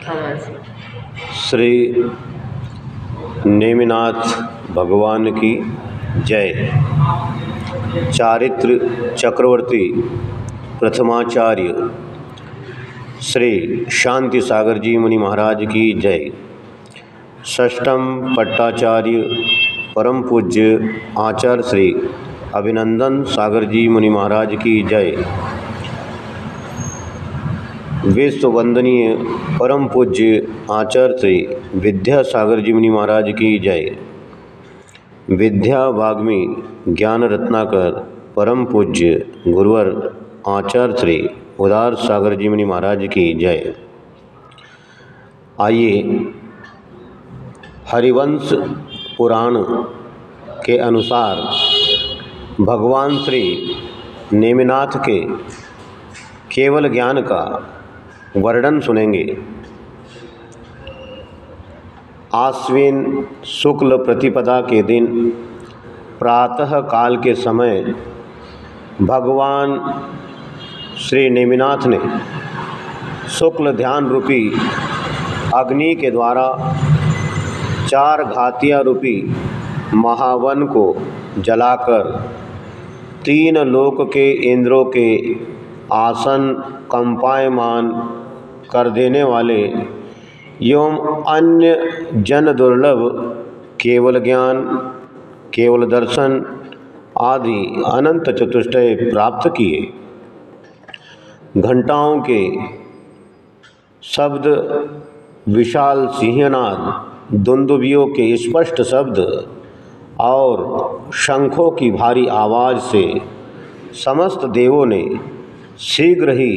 श्री नेमिनाथ भगवान की जय। चारित्र चक्रवर्ती प्रथमाचार्य श्री शांति सागर जी मुनि महाराज की जय। षष्ठम पट्टाचार्य परम पूज्य आचार्य श्री अभिनंदन सागर जी मुनि महाराज की जय। विश्व वंदनीय परम पूज्य आचार्य श्री विद्यासागर जी मुनि महाराज की जय। विद्या वाग्मी ज्ञान रत्नाकर परम पूज्य गुरुवर आचार्य श्री उदार सागर जी मुनि महाराज की जय। आइए हरिवंश पुराण के अनुसार भगवान श्री नेमिनाथ के केवल ज्ञान का वर्णन सुनेंगे। आश्विन शुक्ल प्रतिपदा के दिन प्रातः काल के समय भगवान श्री नेमिनाथ ने शुक्ल ध्यान रूपी अग्नि के द्वारा 4 घातिया रूपी महावन को जलाकर 3 लोक के इंद्रों के आसन कंपायमान कर देने वाले एवं अन्य जन दुर्लभ केवल ज्ञान, केवल दर्शन आदि अनंत चतुष्टय प्राप्त किए। घंटाओं के शब्द, विशाल सिंहनाद, दुंदुभियों के स्पष्ट शब्द और शंखों की भारी आवाज़ से समस्त देवों ने शीघ्र ही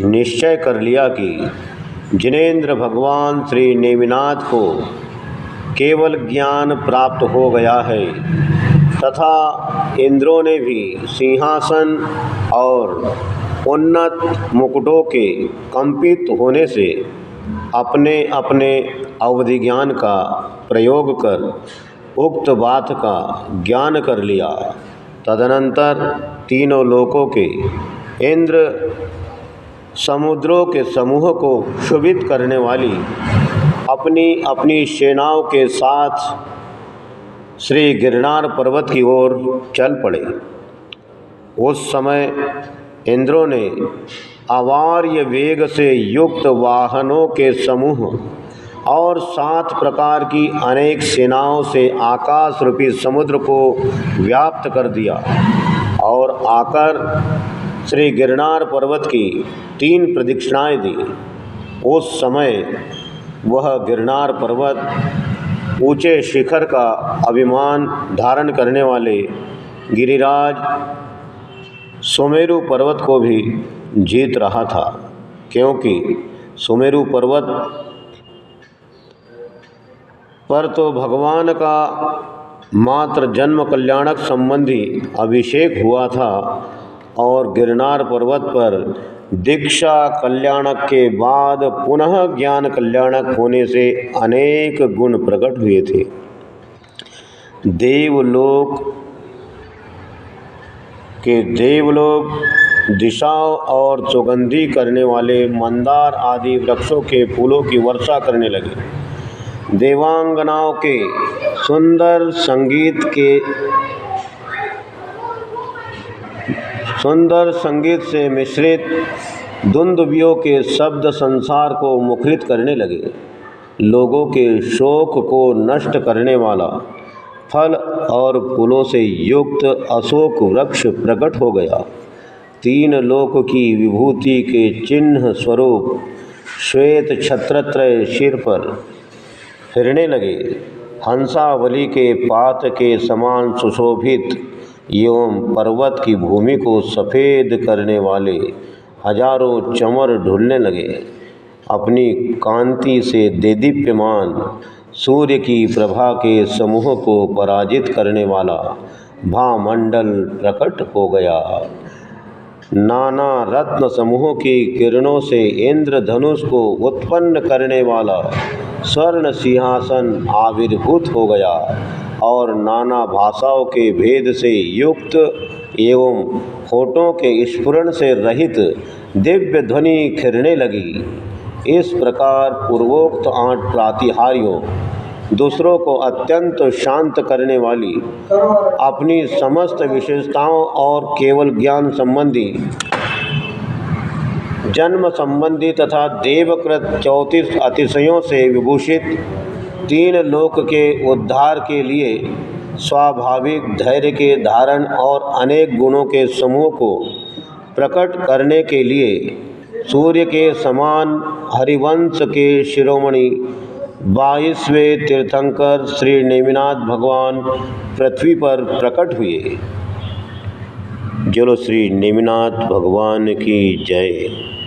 निश्चय कर लिया कि जिनेन्द्र भगवान श्री नेमिनाथ को केवल ज्ञान प्राप्त हो गया है तथा इंद्रों ने भी सिंहासन और उन्नत मुकुटों के कंपित होने से अपने अपने अवधि ज्ञान का प्रयोग कर उक्त बात का ज्ञान कर लिया। तदनंतर तीनों लोकों के इंद्र समुद्रों के समूह को क्षुभित करने वाली अपनी अपनी सेनाओं के साथ श्री गिरनार पर्वत की ओर चल पड़े। उस समय इंद्रों ने अवार्य वेग से युक्त वाहनों के समूह और 7 प्रकार की अनेक सेनाओं से आकाश रूपी समुद्र को व्याप्त कर दिया और आकर श्री गिरनार पर्वत की 3 प्रदक्षिणाएं दी। उस समय वह गिरनार पर्वत ऊंचे शिखर का अभिमान धारण करने वाले गिरिराज सुमेरु पर्वत को भी जीत रहा था, क्योंकि सुमेरु पर्वत पर तो भगवान का मात्र जन्म कल्याणक संबंधी अभिषेक हुआ था और गिरनार पर्वत पर दीक्षा कल्याणक के बाद पुनः ज्ञान कल्याणक होने से अनेक गुण प्रकट हुए थे। देवलोक दिशाओं और सुगंधी करने वाले मंदार आदि वृक्षों के फूलों की वर्षा करने लगे। देवांगनाओं के सुंदर संगीत से मिश्रित दुंदुभियों के शब्द संसार को मुखरित करने लगे। लोगों के शोक को नष्ट करने वाला फल और फूलों से युक्त अशोक वृक्ष प्रकट हो गया। 3 लोक की विभूति के चिन्ह स्वरूप श्वेत छत्रत्रय सिर पर फिरने लगे। हंसावली के पात के समान सुशोभित एवं पर्वत की भूमि को सफ़ेद करने वाले हजारों चमर ढुलने लगे। अपनी कांति से देदीप्यमान सूर्य की प्रभा के समूह को पराजित करने वाला भामंडल प्रकट हो गया। नाना रत्न समूहों की किरणों से इंद्रधनुष को उत्पन्न करने वाला स्वर्ण सिंहासन आविर्भूत हो गया और नाना भाषाओं के भेद से युक्त एवं होठों के स्फुरण से रहित दिव्य ध्वनि खिरने लगी। इस प्रकार पूर्वोक्त 8 प्रातिहार्यों दूसरों को अत्यंत शांत करने वाली अपनी समस्त विशेषताओं और केवल ज्ञान संबंधी, जन्म संबंधी तथा देवकृत 34 अतिशयों से विभूषित 3 लोक के उद्धार के लिए स्वाभाविक धैर्य के धारण और अनेक गुणों के समूह को प्रकट करने के लिए सूर्य के समान हरिवंश के शिरोमणि 22वें तीर्थंकर श्री नेमिनाथ भगवान पृथ्वी पर प्रकट हुए। चलो श्री नेमिनाथ भगवान की जय।